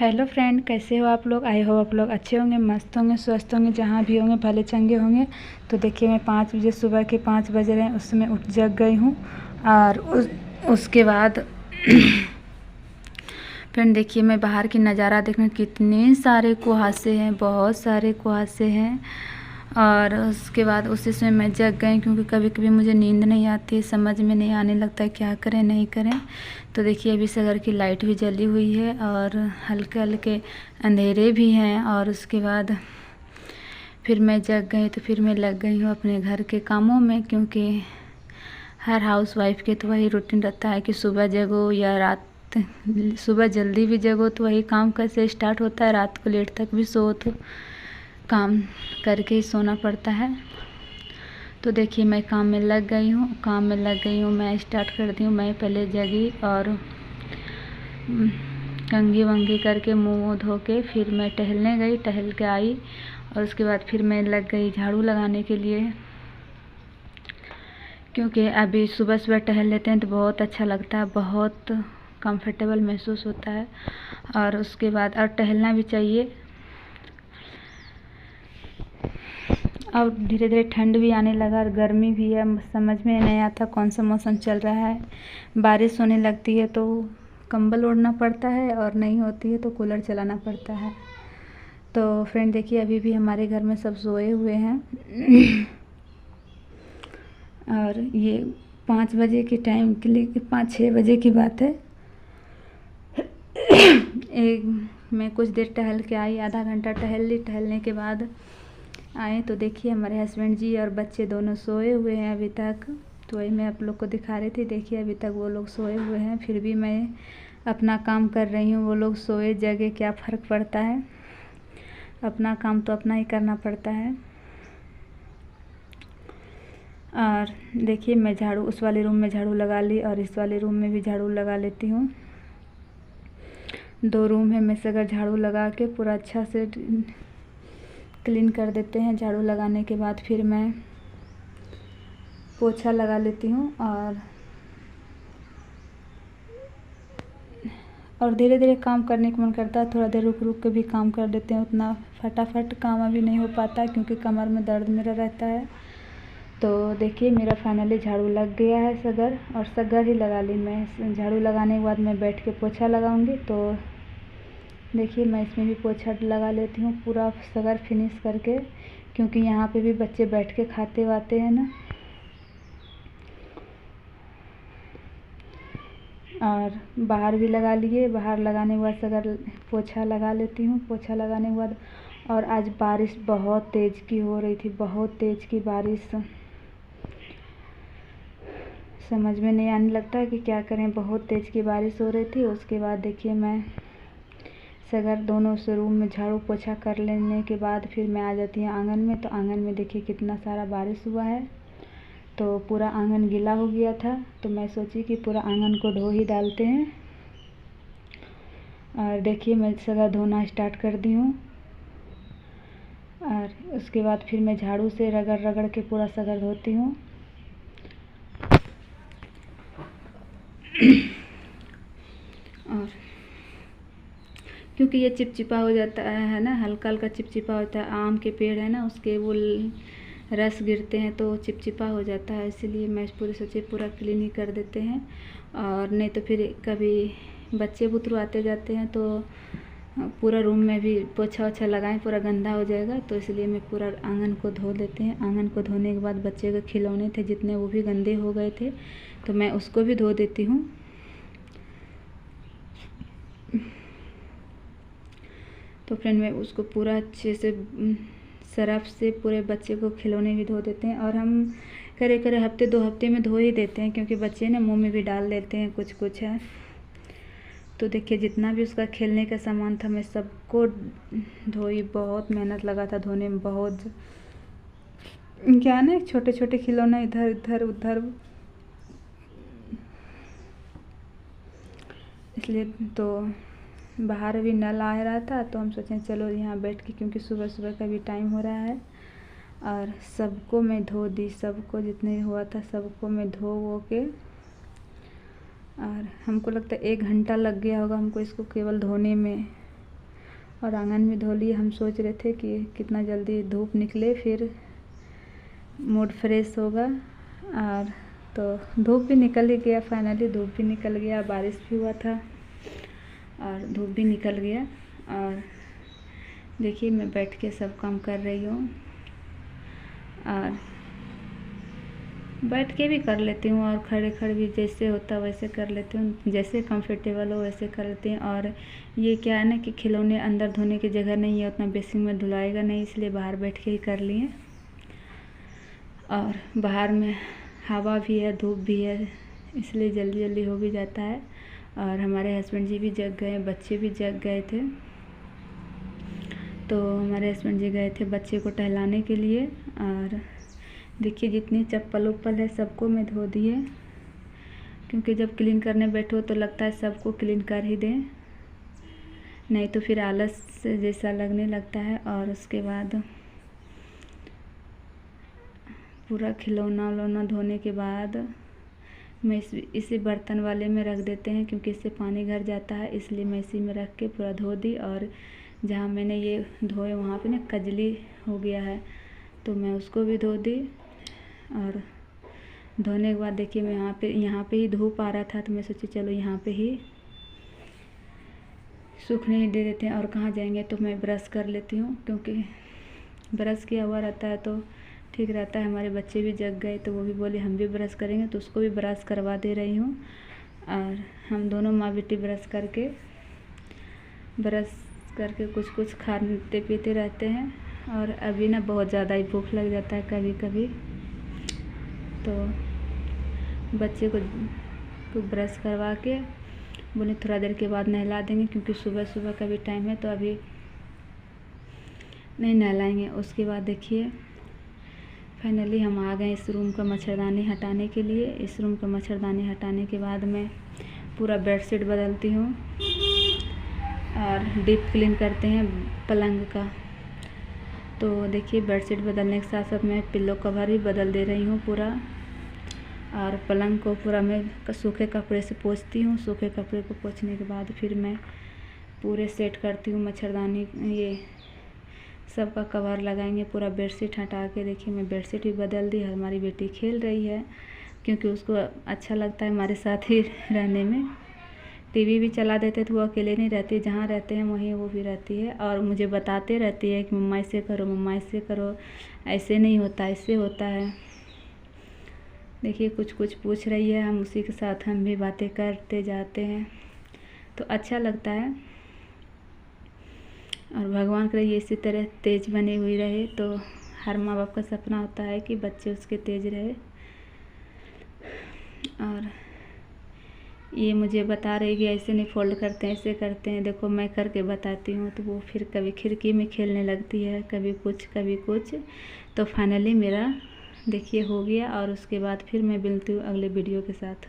Hello friend, कैसे हो आप लोग। आई होप आप लोग अच्छे होंगे, मस्त होंगे, स्वस्थ होंगे, जहाँ भी होंगे भले चंगे होंगे। तो देखिए मैं 5 बजे, सुबह के 5 बज रहे हैं, उसमें उठ जग गई हूँ। और उसके बाद फ्रेंड देखिए मैं बाहर की नज़ारा देखने, कितने सारे कुहासे हैं, बहुत सारे कुहासे हैं। और उसके बाद उसी से मैं जग गई, क्योंकि कभी कभी मुझे नींद नहीं आती, समझ में नहीं आने लगता है क्या करें नहीं करें। तो देखिए अभी से घर की लाइट भी जली हुई है और हल्के हल्के अंधेरे भी हैं। और उसके बाद फिर मैं जग गई, तो फिर मैं लग गई हूँ अपने घर के कामों में, क्योंकि हर हाउस वाइफ के तो वही रूटीन रहता है कि सुबह जगो या रात, सुबह जल्दी भी जगो तो वही काम कैसे स्टार्ट होता है, रात को लेट तक भी सो तो काम करके ही सोना पड़ता है। तो देखिए मैं काम में लग गई हूँ, मैं स्टार्ट कर दी हूँ। मैं पहले जगी और कंघी वंघी करके मुँह धो के फिर मैं टहलने गई, टहल के आई। और उसके बाद फिर मैं लग गई झाड़ू लगाने के लिए, क्योंकि अभी सुबह सुबह टहल लेते हैं तो बहुत अच्छा लगता है, बहुत कंफर्टेबल महसूस होता है। और उसके बाद और टहलना भी चाहिए। अब धीरे धीरे ठंड भी आने लगा और गर्मी भी है, समझ में नहीं आता कौन सा मौसम चल रहा है। बारिश होने लगती है तो कंबल ओढ़ना पड़ता है, और नहीं होती है तो कूलर चलाना पड़ता है। तो फ्रेंड देखिए अभी भी हमारे घर में सब सोए हुए हैं और ये 5 बजे के टाइम के लिए, 5-6 बजे की बात है। मैं कुछ देर टहल के आई, आधा घंटा टहल ली। टहलने के बाद आए तो देखिए हमारे हस्बैंड जी और बच्चे दोनों सोए हुए हैं अभी तक। तो वही मैं आप लोग को दिखा रही थी। देखिए अभी तक वो लोग सोए हुए हैं, फिर भी मैं अपना काम कर रही हूँ। वो लोग सोए जगे क्या फ़र्क पड़ता है, अपना काम तो अपना ही करना पड़ता है। और देखिए मैं झाड़ू उस वाले रूम में झाड़ू लगा ली और इस वाले रूम में भी झाड़ू लगा लेती हूँ। 2 रूम है, मैं से अगर झाड़ू लगा के पूरा अच्छा से क्लीन कर देते हैं। झाड़ू लगाने के बाद फिर मैं पोछा लगा लेती हूँ। और धीरे धीरे काम करने का मन करता है, थोड़ा देर रुक रुक के भी काम कर देते हैं। उतना फटाफट काम अभी नहीं हो पाता क्योंकि कमर में दर्द मेरा रहता है। तो देखिए मेरा फाइनली झाड़ू लग गया है सगर, और सगर ही लगा ली मैं। झाड़ू लगाने के बाद मैं बैठ के पोछा लगाऊंगी। तो देखिए मैं इसमें भी पोछा लगा लेती हूँ पूरा सगर फिनिश करके, क्योंकि यहाँ पे भी बच्चे बैठ के खाते वाते हैं ना। और बाहर भी लगा लिए, बाहर लगाने के बाद सगर पोछा लगा लेती हूँ। पोछा लगाने के बाद, और आज बारिश बहुत तेज़ की हो रही थी, बहुत तेज़ की बारिश, समझ में नहीं आने लगता है कि क्या करें। बहुत तेज़ की बारिश हो रही थी। उसके बाद देखिए मैं सगर दोनों से रूम में झाड़ू पोछा कर लेने के बाद फिर मैं आ जाती हूँ आंगन में। तो आंगन में देखिए कितना सारा बारिश हुआ है, तो पूरा आंगन गीला हो गया था। तो मैं सोची कि पूरा आंगन को धो ही डालते हैं। और देखिए मैं सगर धोना स्टार्ट कर दी हूँ। और उसके बाद फिर मैं झाड़ू से रगड़ रगड़ के पूरा सगर धोती हूँ। और क्योंकि ये चिपचिपा हो जाता है ना, हल्का हल्का चिपचिपा होता है। आम के पेड़ है ना, उसके वो रस गिरते हैं तो चिपचिपा हो जाता है, इसीलिए मैं पूरे सोचे पूरा क्लीन ही कर देते हैं। और नहीं तो फिर कभी बच्चे बुतरू आते जाते हैं तो पूरा रूम में भी पोछा ओछा लगाएं, पूरा गंदा हो जाएगा। तो इसलिए मैं पूरा आंगन को धो लेते हैं। आंगन को धोने के बाद बच्चे के खिलौने थे जितने, वो भी गंदे हो गए थे, तो मैं उसको भी धो देती हूँ। तो फ्रेंड मैं उसको पूरा अच्छे से सरफ से पूरे बच्चे को खिलौने भी धो देते हैं। और हम करे करे हफ्ते 2 हफ्ते में धो ही देते हैं, क्योंकि बच्चे ना मुंह में भी डाल देते हैं कुछ कुछ है। तो देखिए जितना भी उसका खेलने का सामान था मैं सबको धोई। बहुत मेहनत लगा था धोने में, बहुत क्या ना छोटे छोटे खिलौने इधर इधर उधर, इसलिए तो बाहर भी नल आ रहा था तो हम सोचें चलो यहाँ बैठ के, क्योंकि सुबह सुबह का भी टाइम हो रहा है। और सबको मैं धो दी, सबको जितने हुआ था सबको मैं धो वो के। और हमको लगता है 1 घंटा लग गया होगा हमको इसको केवल धोने में। और आंगन भी धो लिए। हम सोच रहे थे कि कितना जल्दी धूप निकले फिर मूड फ्रेश होगा। और तो धूप भी निकल ही गया, फाइनली धूप भी निकल गया, बारिश भी हुआ था और धूप भी निकल गया। और देखिए मैं बैठ के सब काम कर रही हूँ और बैठ के भी कर लेती हूँ और खड़े खड़े भी जैसे होता वैसे कर लेती हूँ, जैसे कंफर्टेबल हो वैसे कर लेती हूँ। और ये क्या है ना कि खिलौने अंदर धोने की जगह नहीं है, उतना बेसिन में धुलाएगा नहीं, इसलिए बाहर बैठ के ही कर लिए। और बाहर में हवा भी है, धूप भी है, इसलिए जल्दी जल्दी हो भी जाता है। और हमारे हस्बैंड जी भी जग गए, बच्चे भी जग गए थे, तो हमारे हस्बैंड जी गए थे बच्चे को टहलाने के लिए। और देखिए जितनी चप्पल उप्पल है सबको मैं धो दिए, क्योंकि जब क्लीन करने बैठो तो लगता है सबको क्लीन कर ही दें, नहीं तो फिर आलस जैसा लगने लगता है। और उसके बाद पूरा खिलौना उलौना धोने के बाद मैं इसी बर्तन वाले में रख देते हैं, क्योंकि इससे पानी घर जाता है, इसलिए मैं इसी में रख के पूरा धो दी। और जहाँ मैंने ये धोए वहाँ पे ना कजली हो गया है, तो मैं उसको भी धो दी। और धोने के बाद देखिए मैं यहाँ पे ही धूप आ रहा था, तो मैं सोची चलो यहाँ पे ही सूखने ही दे देते हैं। और कहाँ जाएंगे, तो मैं ब्रश कर लेती हूँ, क्योंकि ब्रश किया हुआ रहता है तो ठीक रहता है। हमारे बच्चे भी जग गए तो वो भी बोले हम भी ब्रश करेंगे, तो उसको भी ब्रश करवा दे रही हूँ। और हम दोनों माँ बेटी ब्रश करके कुछ कुछ खाते पीते रहते हैं। और अभी ना बहुत ज़्यादा ही भूख लग जाता है कभी कभी, तो बच्चे को ब्रश करवा के बोले थोड़ा देर के बाद नहला देंगे, क्योंकि सुबह सुबह का भी टाइम है, तो अभी नहीं नहलाएंगे। उसके बाद देखिए फाइनली हम आ गए इस रूम का मच्छरदानी हटाने के लिए। इस रूम का मच्छरदानी हटाने के बाद मैं पूरा बेडशीट बदलती हूँ और डीप क्लीन करते हैं पलंग का। तो देखिए बेडशीट बदलने के साथ साथ मैं पिल्लो कवर भी बदल दे रही हूँ पूरा। और पलंग को पूरा मैं सूखे कपड़े से पोंछती हूँ। सूखे कपड़े को पोंछने के बाद फिर मैं पूरे सेट करती हूँ मच्छरदानी, ये सब का कवर लगाएंगे। पूरा बेडशीट हटा के देखिए मैं बेडशीट भी बदल दी। हमारी बेटी खेल रही है, क्योंकि उसको अच्छा लगता है हमारे साथ ही रहने में। टीवी भी चला देते तो वो अकेले नहीं रहती, जहाँ रहते हैं वहीं वो भी रहती है। और मुझे बताते रहती है कि मम्मा ऐसे करो, मम्मा ऐसे करो, ऐसे नहीं होता ऐसे होता है। देखिए कुछ कुछ पूछ रही है, हम उसी के साथ हम भी बातें करते जाते हैं, तो अच्छा लगता है। और भगवान करे ये इसी तरह तेज बनी हुई रहे, तो हर माँ बाप का सपना होता है कि बच्चे उसके तेज रहे। और ये मुझे बता रही कि ऐसे नहीं फोल्ड करते हैं, ऐसे करते हैं। देखो मैं करके बताती हूँ, तो वो फिर कभी खिड़की में खेलने लगती है, कभी कुछ कभी कुछ। तो फाइनली मेरा देखिए हो गया। और उसके बाद फिर मैं मिलती हूँ अगले वीडियो के साथ।